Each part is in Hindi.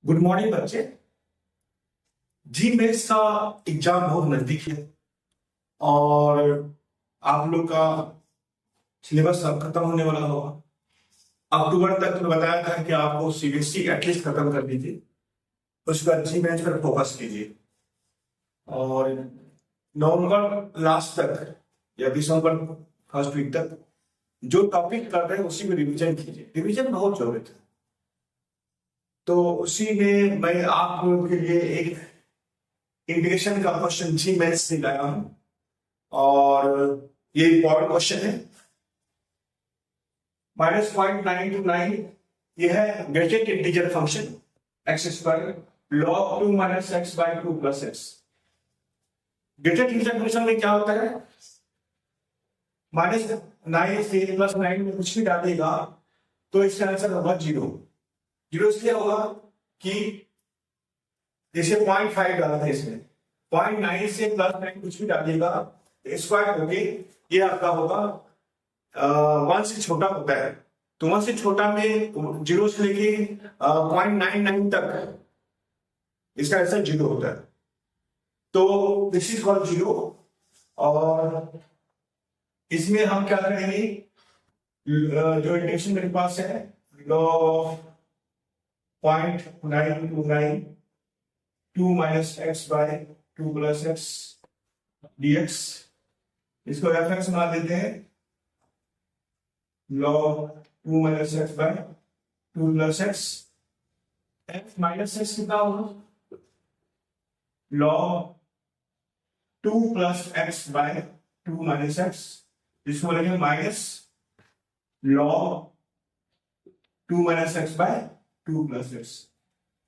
गुड मॉर्निंग बच्चे। जी मेंस का एग्जाम बहुत नजदीक है और आप लोग का सिलेबस अब खत्म होने वाला होगा। अक्टूबर तक तो बताया था कि आपको सीबीएसई एटलीस्ट खत्म कर दीजिए, उसके बाद जी मेंस पर फोकस कीजिए और नवंबर लास्ट तक या दिसंबर फर्स्ट वीक तक जो टॉपिक कर रहे हैं उसी में रिवीजन कीजिए। रिवीजन बहुत जरूरत है, तो उसी में मैं आप लोगों के लिए एक इंटीग्रेशन का क्वेश्चन जी मैथ्स से लाया हूं और ये इंपॉर्टेंट क्वेश्चन है। -0.929 ये है greatest integer function x square log 2 minus x by 2 plus x. Greatest integer function में क्या होता है, -9 से +9 में कुछ भी डालेगा तो इसका आंसर होगा 0। 0 इसलिए होगा कि जैसे 0.5 डाला था, इसमें 0.9 से +9 कुछ भी डालिएगा स्क्वायर होगी, ये आपका होगा 1 से छोटा होता है, तो 1 से छोटा में 0 से लेके 0.99 तक इसका आंसर 0 होता है। तो दिस इज कॉल्ड 0 और इसमें हम क्या करेंगे, जो इंटीग्रेशन मेरे पास है log 0.929 2 minus x by 2 plus x dx, इसको एफ एक्स बना देते हैं log 2 minus x by 2 plus x. F minus x कितना होगा, log 2 plus x by 2 minus x, जिसको बोलेंगे minus log 2 minus x by 2 plus x.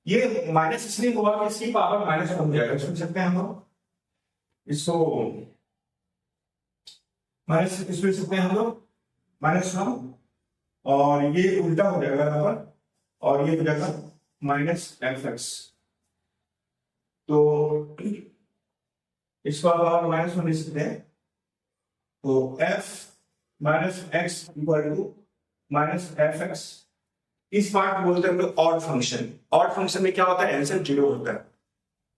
ये माइनस इसलिए हुआ कि इसकी पावर माइनस हो जाएगा, समझ सकते हैं हम लोग इसको, माइनस इसको लिख सकते हैं हम लोग -1 और ये उल्टा हो जाएगा यहाँ पर और ये हो जाएगा माइनस एफ एक्स। तो इसको आप -1 लिख सकते हैं, तो f minus x equal to minus f x. इस पार्ट को बोलते हैं ऑड फंक्शन। ऑड फंक्शन में क्या होता है, आंसर 0 होता है।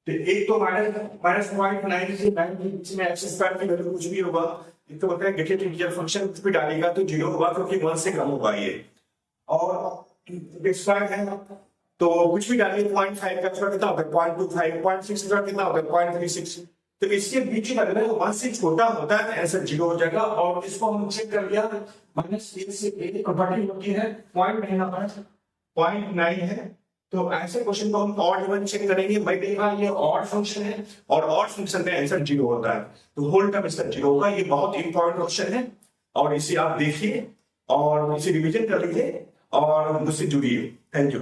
तो एक तो -0.9 से 9 के बीच में एक्स स्क्वायर की वैल्यू कुछ भी होगा, एक तो होता है ग्रेटेड इंटीजर फंक्शन कुछ भी डालेगा तो 0 होगा क्योंकि 1 से कम होगा ये, और स्क्वायर है तो कुछ भी डालिए 0.5 का स्क्वायर कितना होता है 0.25, 0.6 का कितना होता है 0.36, तो इसके बीच में अगर 1 से छोटा होता है आंसर 0 हो जाएगा। और इसको हम चेक कर लिया, -1 से a प्रॉपर्टी होती है 0.9 है, तो ऐसे क्वेश्चन को हम ऑड इवन चेक करेंगे। भाई देखा ये ऑड फंक्शन है और ऑड फंक्शन में आंसर 0 होता है, तो होल टर्म इसका 0 होगा। ये बहुत इंपॉर्टेंट क्वेश्चन है और इसे आप देखिए और इसे रिवीजन कर लीजिए और मुझसे जुड़िए। Thank you.